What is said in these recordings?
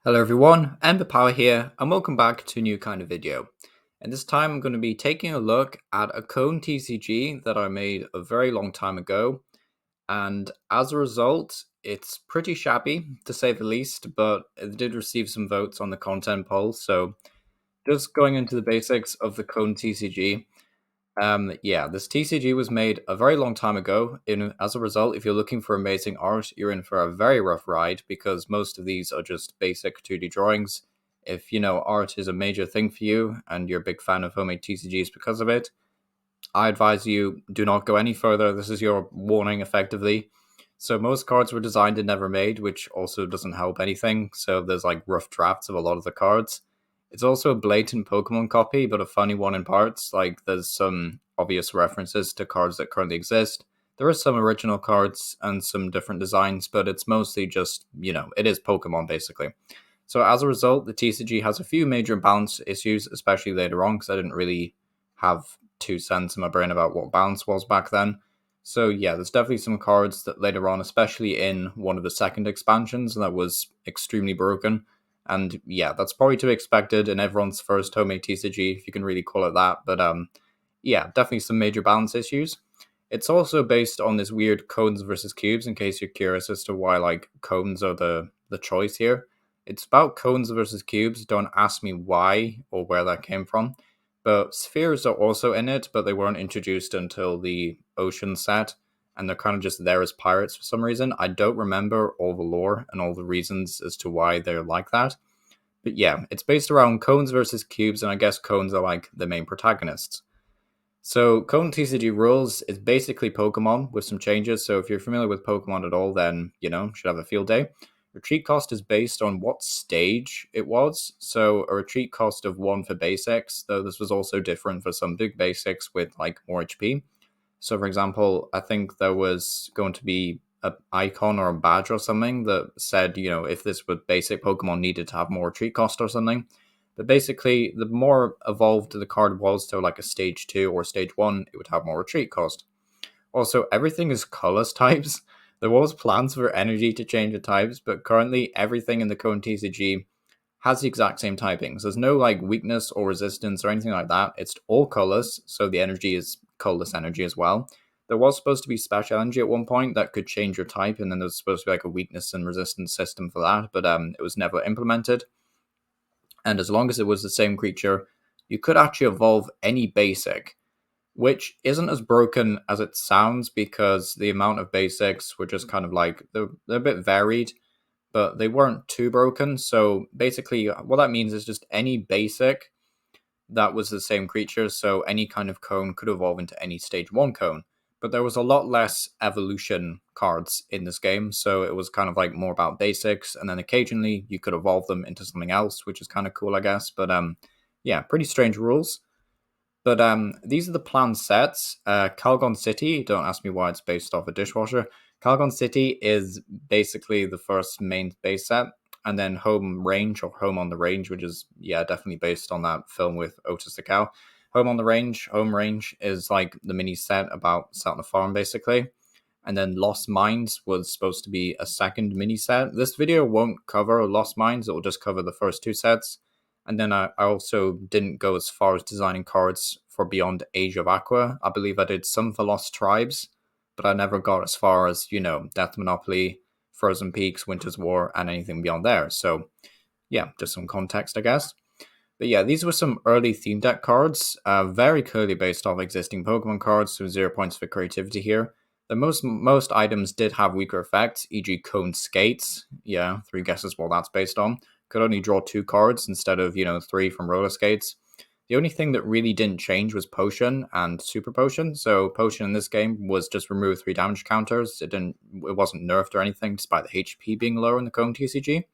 Hello everyone, Ember Power here, and welcome back to a new kind of video. And this time I'm going to be taking a look at a cone TCG that I made a very long time ago, and as a result, it's pretty shabby to say the least, but it did receive some votes on the content poll, so just going into the basics of the cone TCG. This TCG was made a very long time ago. As a result, if you're looking for amazing art, you're in for a very rough ride because most of these are just basic 2D drawings. If art is a major thing for you and you're a big fan of homemade TCGs because of it, I advise you do not go any further. This is your warning, effectively. So most cards were designed and never made, which also doesn't help anything. So there's like rough drafts of a lot of the cards. It's also a blatant Pokemon copy, but a funny one in parts. Like there's some obvious references to cards that currently exist. There are some original cards and some different designs, but it's mostly just, it is Pokemon basically. So as a result, the TCG has a few major balance issues, especially later on, because I didn't really have 2 cents in my brain about what balance was back then. So yeah, there's definitely some cards that later on, especially in one of the second expansions, that was extremely broken. And yeah, that's probably to be expected in everyone's first homemade TCG, if you can really call it that. But yeah, definitely some major balance issues. It's also based on this weird cones versus cubes, in case you're curious as to why like cones are the choice here. It's about cones versus cubes. Don't ask me why or where that came from. But spheres are also in it, but they weren't introduced until the ocean set, and they're kind of just there as pirates for some reason. I don't remember all the lore and all the reasons as to why they're like that. But yeah, it's based around cones versus cubes, and I guess cones are like the main protagonists. So Cone TCG rules is basically Pokemon with some changes. So if you're familiar with Pokemon at all, then should have a field day. Retreat cost is based on what stage it was. So a retreat cost of 1 for basics, though this was also different for some big basics with like more HP. So for example, I think there was going to be an icon or a badge or something that said, if this was basic Pokemon needed to have more retreat cost or something. But basically, the more evolved the card was to like a stage 2 or stage 1, it would have more retreat cost. Also, everything is colorless types. There was plans for energy to change the types, but currently everything in the Cone TCG has the exact same typings. There's no like weakness or resistance or anything like that. It's all colorless, so the energy is colorless energy as well. There was supposed to be special energy at one point that could change your type, and then there's supposed to be like a weakness and resistance system for that, but it was never implemented. And as long as it was the same creature, you could actually evolve any basic, which isn't as broken as it sounds because the amount of basics were just kind of like they're a bit varied, but they weren't too broken. So basically, what that means is just any basic that was the same creature. So any kind of cone could evolve into any stage 1 cone. But there was a lot less evolution cards in this game, so it was kind of like more about basics, and then occasionally you could evolve them into something else, which is kind of cool, I guess. But yeah, pretty strange rules. But these are the planned sets. Calgon City, don't ask me why it's based off a dishwasher. Calgon City is basically the first main base set. And then Home Range or Home on the Range, which is, yeah, definitely based on that film with Otis the Cow. Home Range is like the mini set about set on a farm, basically. And then Lost Mines was supposed to be a second mini set. This video won't cover Lost Mines, it will just cover the first 2 sets. And then I also didn't go as far as designing cards for Beyond Age of Aqua. I believe I did some for Lost Tribes, but I never got as far as, Death Monopoly, Frozen Peaks, Winter's War, and anything beyond there. So, yeah, just some context, I guess. But yeah, these were some early theme deck cards, very clearly based off existing Pokemon cards, so 0 points for creativity here. The most items did have weaker effects, e.g. Cone Skates. Yeah, 3 guesses what that's based on. Could only draw 2 cards instead of, 3 from Roller Skates. The only thing that really didn't change was Potion and Super Potion. So Potion in this game was just remove 3 damage counters. It wasn't nerfed or anything, despite the HP being lower in the Cone TCG.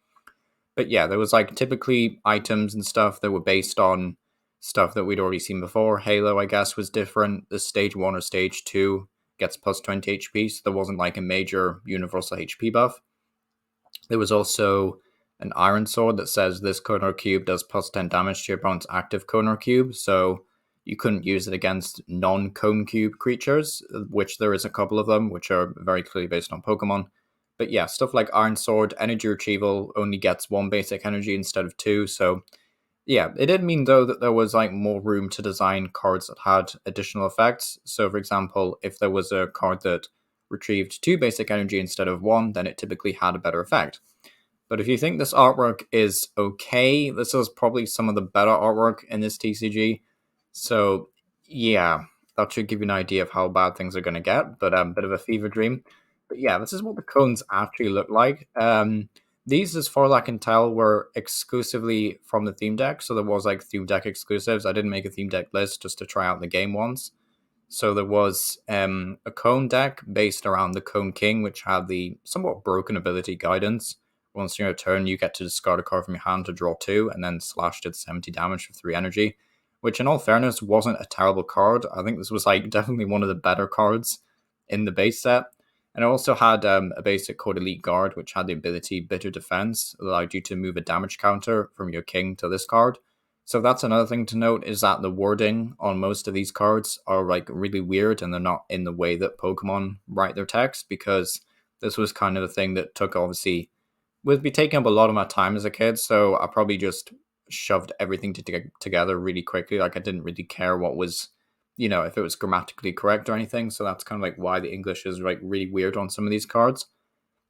But yeah, there was like typically items and stuff that were based on stuff that we'd already seen before. Halo, I guess, was different. The stage 1 or stage 2 gets plus 20 HP, so there wasn't like a major universal HP buff. There was also an Iron Sword that says this cone or cube does plus 10 damage to your opponent's active cone or cube, so you couldn't use it against non-cone cube creatures, which there is a couple of them, which are very clearly based on Pokemon. But yeah, stuff like Iron Sword, energy retrieval only gets one basic energy instead of two. So yeah, it did mean though that there was like more room to design cards that had additional effects. So for example, if there was a card that retrieved two basic energy instead of one, then it typically had a better effect. But if you think this artwork is okay, this is probably some of the better artwork in this TCG. So yeah, that should give you an idea of how bad things are going to get. But bit of a fever dream. But yeah, this is what the cones actually look like. These, as far as I can tell, were exclusively from the theme deck. So there was like theme deck exclusives. I didn't make a theme deck list just to try out the game once. So there was a cone deck based around the Cone King, which had the somewhat broken ability Guidance. Once in your turn, you get to discard a card from your hand to draw two, and then slash did 70 damage for 3 energy, which in all fairness wasn't a terrible card. I think this was like definitely one of the better cards in the base set. And it also had a basic called Elite Guard, which had the ability Bitter Defense, allowed you to move a damage counter from your king to this card. So that's another thing to note, is that the wording on most of these cards are like really weird, and they're not in the way that Pokemon write their text, because this was kind of the thing that took, obviously, would be taking up a lot of my time as a kid. So I probably just shoved everything together really quickly. Like I didn't really care what was, if it was grammatically correct or anything. So that's kind of like why the English is like really weird on some of these cards.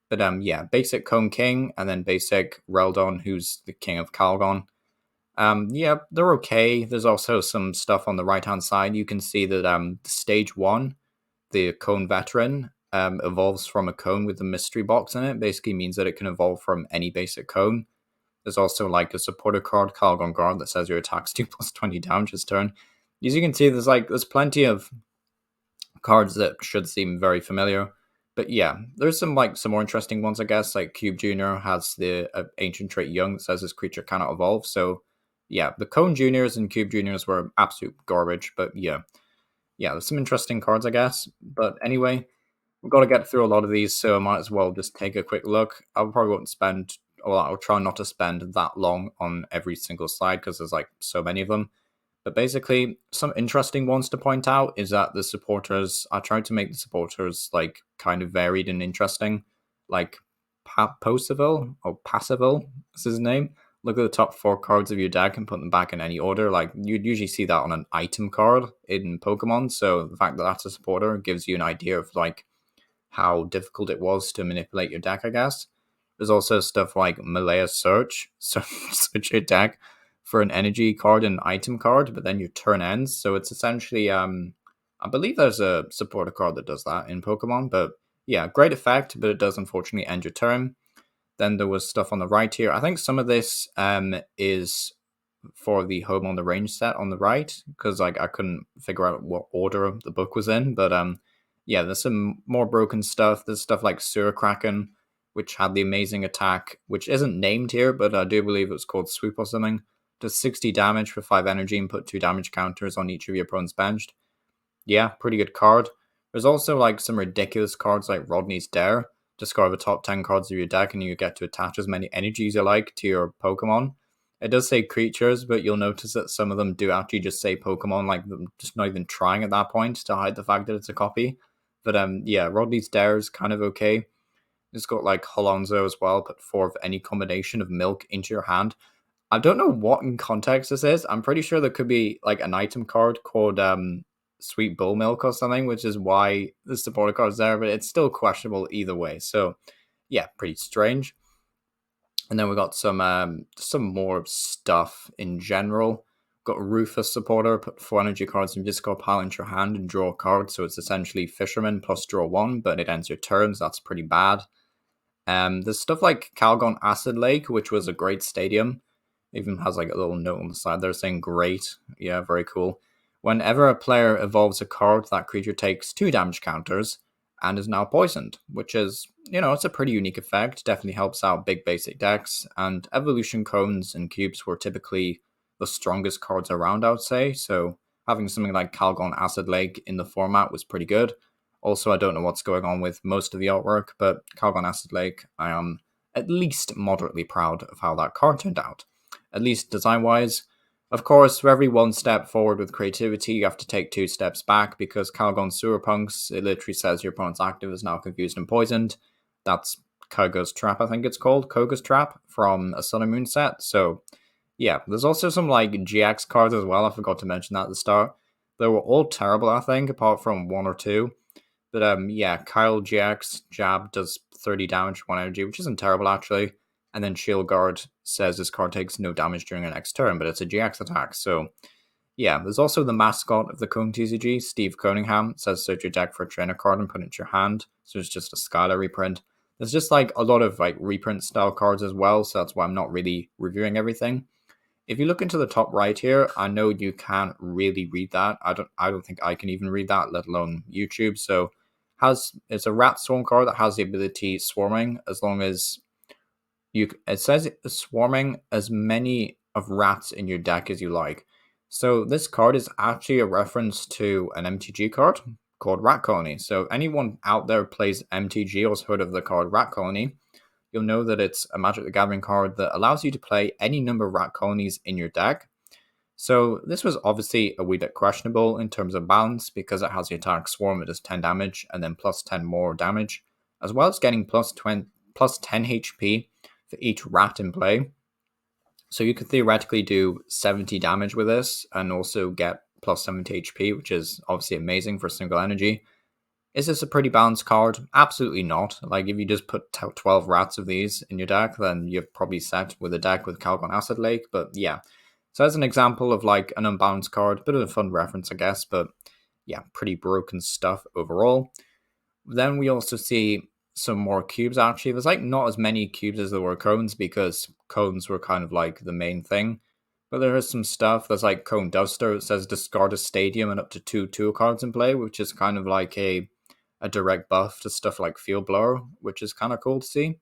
But yeah, basic Cone King, and then basic Reldon, who's the king of Calgon. Yeah, they're okay. There's also some stuff on the right hand side. You can see that stage one, the Cone Veteran, evolves from a cone with a mystery box in it. Basically means that it can evolve from any basic cone. There's also like a supporter card, Calgon Guard, that says your attacks do plus 20 damage this turn. As you can see, there's plenty of cards that should seem very familiar. But yeah, there's some more interesting ones, I guess. Like Cube Junior has the ancient trait Young that says this creature cannot evolve. So yeah, the Cone Juniors and Cube Juniors were absolute garbage. But yeah, there's some interesting cards, I guess. But anyway, we've got to get through a lot of these, so I might as well just take a quick look. I probably won't spend, or I'll try not to spend that long on every single slide because there's like so many of them. But basically, some interesting ones to point out is that the supporters, I tried to make the supporters like kind of varied and interesting. Like Poseville or Passiville is his name. Look at the top 4 cards of your deck and put them back in any order. Like you'd usually see that on an item card in Pokemon. So the fact that that's a supporter gives you an idea of like how difficult it was to manipulate your deck, I guess. There's also stuff like Malaya Search, so search your deck for an energy card and item card, but then your turn ends. So it's essentially, I believe there's a supporter card that does that in Pokemon, but yeah, great effect, but it does unfortunately end your turn. Then there was stuff on the right here. I think some of this is for the Home on the Range set on the right, because like I couldn't figure out what order the book was in, but yeah, there's some more broken stuff. There's stuff like Sewer Kraken, which had the amazing attack, which isn't named here, but I do believe it was called Swoop or something. Does 60 damage for 5 energy and put 2 damage counters on each of your opponent's benched. Yeah, pretty good card. There's also like some ridiculous cards like Rodney's Dare. Discard the top 10 cards of your deck and you get to attach as many energies you like to your Pokemon. It does say creatures, but you'll notice that some of them do actually just say Pokemon, like them just not even trying at that point to hide the fact that it's a copy. But yeah, Rodney's Dare is kind of okay. It's got like Holonzo as well, put 4 of any combination of milk into your hand. I don't know what in context this is. I'm pretty sure there could be like an item card called Sweet Bull Milk or something, which is why the supporter card's there, but it's still questionable either way. So yeah, pretty strange. And then we got some more stuff in general. Got Rufus supporter, put 4 energy cards from discard pile into your hand and draw a card. So it's essentially Fisherman plus draw 1, but it ends your turns. That's pretty bad. There's stuff like Calgon Acid Lake, which was a great stadium. Even has like a little note on the side there saying great. Yeah, very cool. Whenever a player evolves a card, that creature takes 2 damage counters and is now poisoned, which is, it's a pretty unique effect. Definitely helps out big basic decks. And evolution cones and cubes were typically the strongest cards around, I would say. So having something like Calgon Acid Lake in the format was pretty good. Also, I don't know what's going on with most of the artwork, but Calgon Acid Lake, I am at least moderately proud of how that card turned out. At least design-wise. Of course, for every 1 step forward with creativity, you have to take 2 steps back, because Calgon Sewer Punks, it literally says your opponent's active is now confused and poisoned. That's Koga's Trap, I think it's called, Koga's Trap from a Sun and Moon set. So yeah, there's also some like GX cards as well. I forgot to mention that at the start. They were all terrible, I think, apart from one or two. But yeah, Kyle GX Jab does 30 damage, 1 energy, which isn't terrible actually. And then Shield Guard says this card takes no damage during the next turn, but it's a GX attack. So yeah, there's also the mascot of the Cone TCG, Steve Cunningham. It says search your deck for a trainer card and put it into your hand. So it's just a Skylar reprint. There's just like a lot of like reprint style cards as well, so that's why I'm not really reviewing everything. If you look into the top right here, I know you can't really read that. I don't think I can even read that, let alone YouTube. So it's a rat swarm card that has the ability swarming as long as it says it's swarming as many of rats in your deck as you like. So this card is actually a reference to an MTG card called Rat Colony. So anyone out there plays MTG or has heard of the card Rat Colony, you'll know that it's a Magic the Gathering card that allows you to play any number of rat colonies in your deck. So this was obviously a wee bit questionable in terms of balance because it has the attack swarm, it does 10 damage and then plus 10 more damage, as well as getting plus 10 HP for each rat in play. So you could theoretically do 70 damage with this and also get plus 70 HP, which is obviously amazing for single energy. Is this a pretty balanced card? Absolutely not. Like, if you just put 12 rats of these in your deck, then you're probably set with a deck with Calgon Acid Lake. But yeah, so as an example of like an unbalanced card, bit of a fun reference, I guess. But yeah, pretty broken stuff overall. Then we also see some more cubes, actually. There's like not as many cubes as there were cones because cones were kind of like the main thing. But there is some stuff. There's like Cone Duster. It says discard a stadium and up to 2 tool cards in play, which is kind of like a direct buff to stuff like Field Blower, which is kind of cool to see.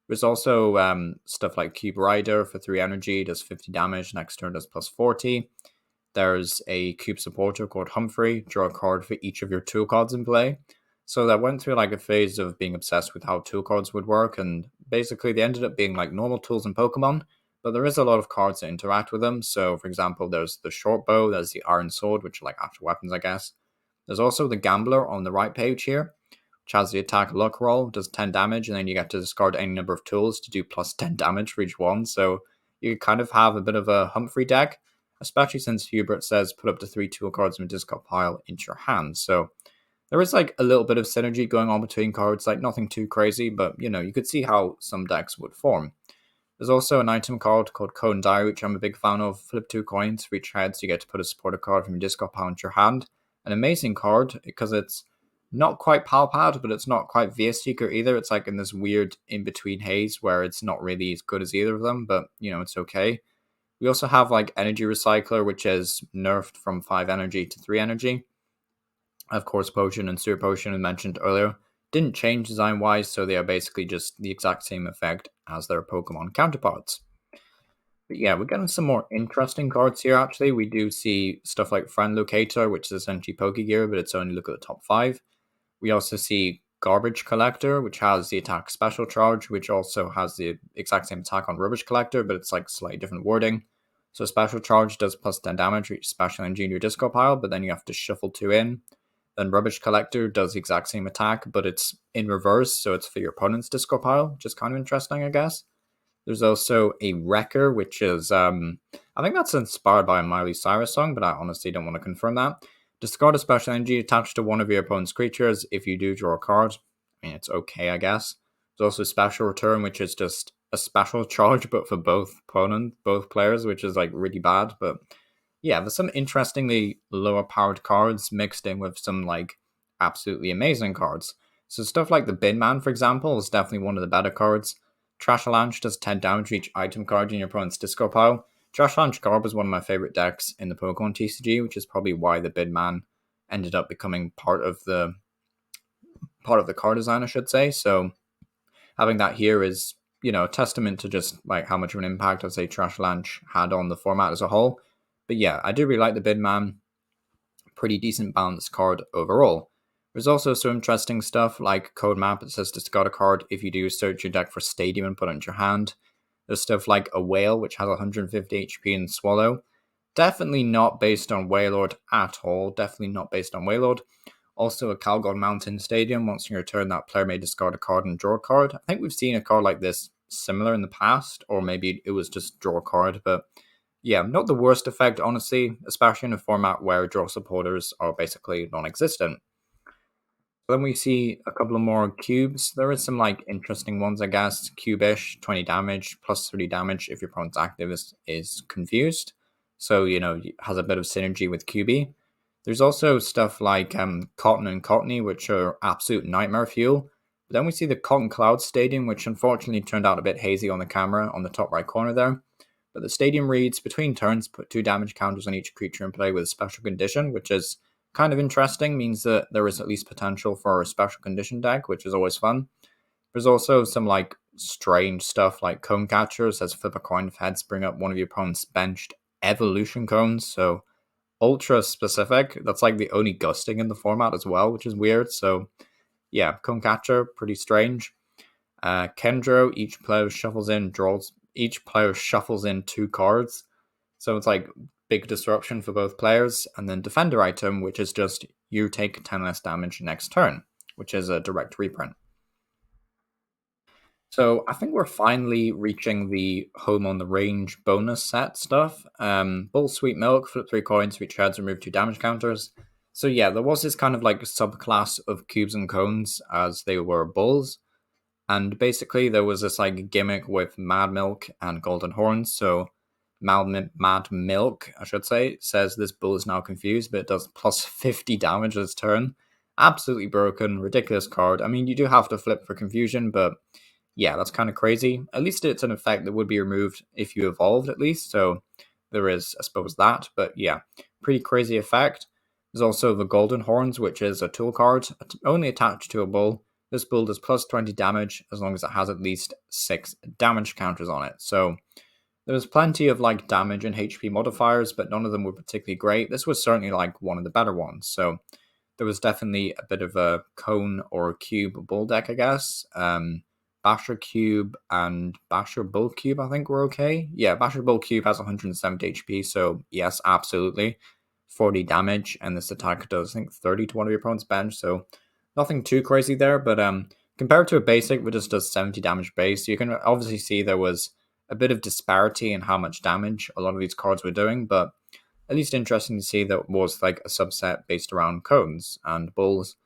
There's also stuff like Cube Rider for 3 energy, does 50 damage, next turn does plus 40. There's a Cube Supporter called Humphrey, draw a card for each of your tool cards in play. So that went through like a phase of being obsessed with how tool cards would work, and basically they ended up being like normal tools in Pokemon, but there is a lot of cards that interact with them. So for example, there's the Short Bow, there's the Iron Sword, which are like after weapons, I guess. There's also the Gambler on the right page here, which has the attack luck roll, does 10 damage, and then you get to discard any number of tools to do plus 10 damage for each one. So you kind of have a bit of a Humphrey deck, especially since Hubert says put up to 3 tool cards from a discard pile into your hand. So there is like a little bit of synergy going on between cards, like nothing too crazy, but you know, you could see how some decks would form. There's also an item card called Cone Diary, which I'm a big fan of. Flip 2 coins for each head, so you get to put a supporter card from your discard pile into your hand. An amazing card because it's not quite Pal Pad, but it's not quite VS Seeker either. It's like in this weird in-between haze where it's not really as good as either of them, but you know, it's okay. We also have like Energy Recycler, which is nerfed from 5 energy to 3 energy. Of course, Potion and Sewer Potion, as mentioned earlier, didn't change design-wise, so they are basically just the exact same effect as their Pokemon counterparts. But yeah, we're getting some more interesting cards here, actually. We do see stuff like Friend Locator, which is essentially Pokegear, but it's only look at the top 5. We also see Garbage Collector, which has the attack special charge, which also has the exact same attack on Rubbish Collector, but it's like slightly different wording. So special charge does plus 10 damage, reach special energy in your discard pile, but then you have to shuffle 2 in. Then Rubbish Collector does the exact same attack, but it's in reverse, so it's for your opponent's discard pile, which is kind of interesting, I guess. There's also a Wrecker, which is, I think that's inspired by a Miley Cyrus song, but I honestly don't want to confirm that. Discard a special energy attached to one of your opponent's creatures. If you do, draw a card. I mean, it's okay, I guess. There's also Special Return, which is just a special charge, but for both players, which is like really bad. But yeah, there's some interestingly lower powered cards mixed in with some like absolutely amazing cards. So stuff like the Bin Man, for example, is definitely one of the better cards. Trash Avalanche does 10 damage to each item card in your opponent's discard pile. Trash Avalanche Garb is one of my favorite decks in the Pokemon TCG, which is probably why the Bin Man ended up becoming part of the card design, I should say. So having that here is, you know, a testament to just like how much of an impact I'd say Trash Avalanche had on the format as a whole. But yeah, I do really like the Bin Man. Pretty decent balanced card overall. There's also some interesting stuff like Code Map. It says discard a card. If you do, search your deck for Stadium and put it into your hand. There's stuff like a Whale, which has 150 HP and Swallow. Definitely not based on Wailord at all. Definitely not based on Wailord. Also, a Calgon Mountain Stadium. Once in your turn, that player may discard a card and draw a card. I think we've seen a card like this similar in the past, or maybe it was just draw a card, but yeah, not the worst effect, honestly, especially in a format where draw supporters are basically non-existent. Then we see a couple of more cubes. There is some like interesting ones, I guess. Cubish, 20 damage, plus 30 damage if your opponent's active is confused. So, has a bit of synergy with QB. There's also stuff like Cotton and Cottony, which are absolute nightmare fuel. But then we see the Cotton Cloud Stadium, which unfortunately turned out a bit hazy on the camera on the top right corner there. But the stadium reads, between turns, put 2 damage counters on each creature in play with a special condition, which is kind of interesting, means that there is at least potential for a special condition deck, which is always fun. There's also some like strange stuff like Cone Catcher says flip a coin if heads, bring up one of your opponent's benched evolution cones. So ultra specific. That's like the only gusting in the format as well, which is weird. So yeah, Cone Catcher, pretty strange. Kendro, each player shuffles in 2 cards. So it's like big disruption for both players. And then Defender item, which is just you take 10 less damage next turn, which is a direct reprint. So I think we're finally reaching the home on the range bonus set stuff. Bull Sweet Milk, flip 3 coins, reach heads, remove 2 damage counters. So yeah, there was this kind of like subclass of cubes and cones as they were bulls. And basically, there was this like gimmick with Mad Milk and Golden Horns. So, Mad Milk, I should say, says this bull is now confused, but it does plus 50 damage this turn. Absolutely broken, ridiculous card. I mean, you do have to flip for confusion, but yeah, that's kind of crazy. At least it's an effect that would be removed if you evolved, at least. So, there is, I suppose, that. But yeah, pretty crazy effect. There's also the Golden Horns, which is a tool card only attached to a bull. This bull does plus 20 damage as long as it has at least 6 damage counters on it. So there's plenty of like damage and HP modifiers, but none of them were particularly great. This was certainly like one of the better ones. So there was definitely a bit of a cone or a cube bull deck, I guess. Basher Cube and Basher Bull Cube, I think were okay. Yeah, Basher Bull Cube has 170 HP, so yes, absolutely. 40 damage, and this attack does, I think, 30 to one of your opponent's bench, so nothing too crazy there, but compared to a basic which just does 70 damage base, you can obviously see there was a bit of disparity in how much damage a lot of these cards were doing, but at least interesting to see that it was like a subset based around cones and bulls.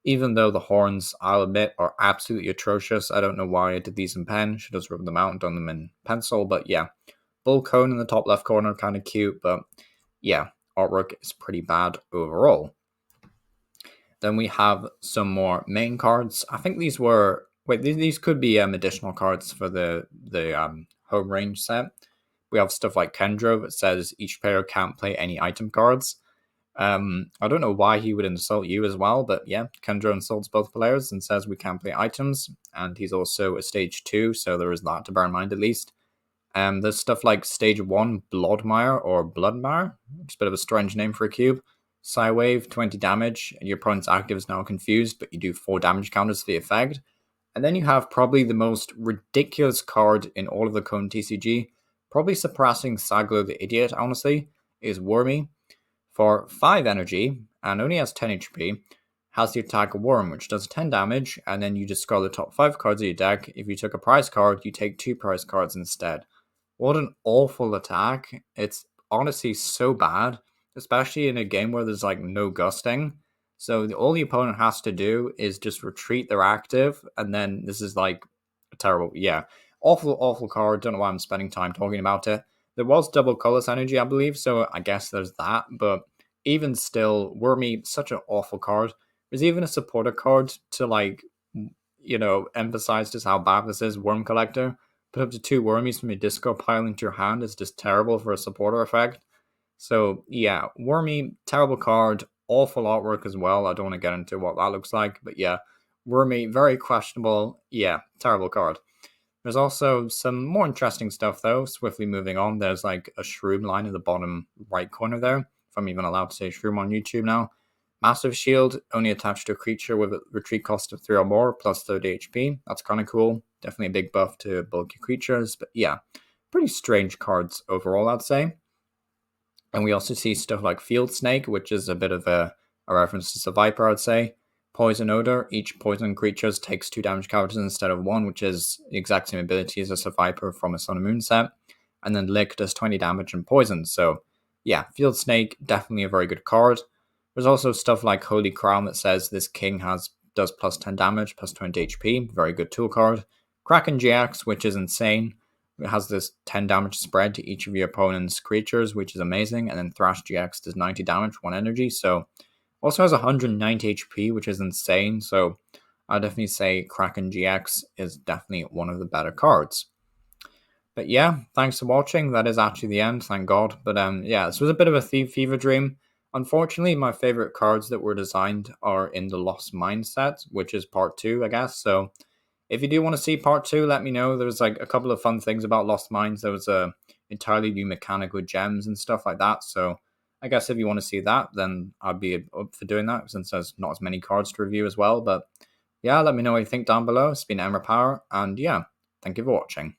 Even though the horns, I'll admit, are absolutely atrocious. I don't know why I did these in pen. Should have rubbed them out and done them in pencil, but yeah. Bull cone in the top left corner, kind of cute, but yeah, artwork is pretty bad overall. Then we have some more main cards. I think these were these could be additional cards for the home range set. We have stuff like Kendro that says each player can't play any item cards. I don't know why he would insult you as well, but yeah, Kendro insults both players and says we can't play items, and he's also a stage 2, so there is that to bear in mind at least. There's stuff like stage 1 Bloodmire or Bloodmire, which is a bit of a strange name for a cube. Psywave, 20 damage, and your opponent's active is now confused, but you do 4 damage counters for the effect. And then you have probably the most ridiculous card in all of the Cone TCG, probably surpassing Saglo the Idiot, honestly, is Wormy. For 5 energy, and only has 10 HP, has the attack Worm, which does 10 damage, and then you discard the top 5 cards of your deck. If you took a prize card, you take 2 prize cards instead. What an awful attack. It's honestly so bad, especially in a game where there's like no gusting. So all the opponent has to do is just retreat their active, and then this is like a terrible, yeah, awful card. Don't know why I'm spending time talking about it. There was double colorless energy, I believe, so I guess there's that, but even still, Wormy, such an awful card. There's even a supporter card to like, emphasize just how bad this is, Worm Collector. Put up to 2 Wormies from your discard pile into your hand is just terrible for a supporter effect. So yeah, Wormy, terrible card, awful artwork as well. I don't want to get into what that looks like, but yeah, Wormy, very questionable. Yeah, terrible card. There's also some more interesting stuff though. Swiftly moving on, there's like a shroom line in the bottom right corner there. If I'm even allowed to say shroom on YouTube now. Massive shield, only attached to a creature with a retreat cost of 3 or more, plus 30 HP. That's kind of cool. Definitely a big buff to bulky creatures, but yeah, pretty strange cards overall, I'd say. And we also see stuff like Field Snake, which is a bit of a a reference to Survivor, I'd say. Poison Odor, each poison creature takes 2 damage counters instead of 1, which is the exact same ability as a Survivor from a Sun and Moon set. And then Lick does 20 damage and poison. So yeah, Field Snake, definitely a very good card. There's also stuff like Holy Crown that says this king does plus 10 damage, plus 20 HP, very good tool card. Kraken GX, which is insane. It has this 10 damage spread to each of your opponent's creatures, which is amazing. And then Thrash GX does 90 damage, 1 energy. So also has 190 HP, which is insane. So I'll definitely say Kraken GX is definitely one of the better cards. But yeah, thanks for watching. That is actually the end, thank God. But yeah, this was a bit of a Thief Fever dream. Unfortunately, my favorite cards that were designed are in the Lost Mine set, which is part 2, I guess. So if you do want to see part 2, let me know. There's like a couple of fun things about Lost Mines. There was a entirely new mechanic with gems and stuff like that. So I guess if you want to see that, then I'd be up for doing that, since there's not as many cards to review as well. But yeah, let me know what you think down below. It's been Emra Power, and yeah, thank you for watching.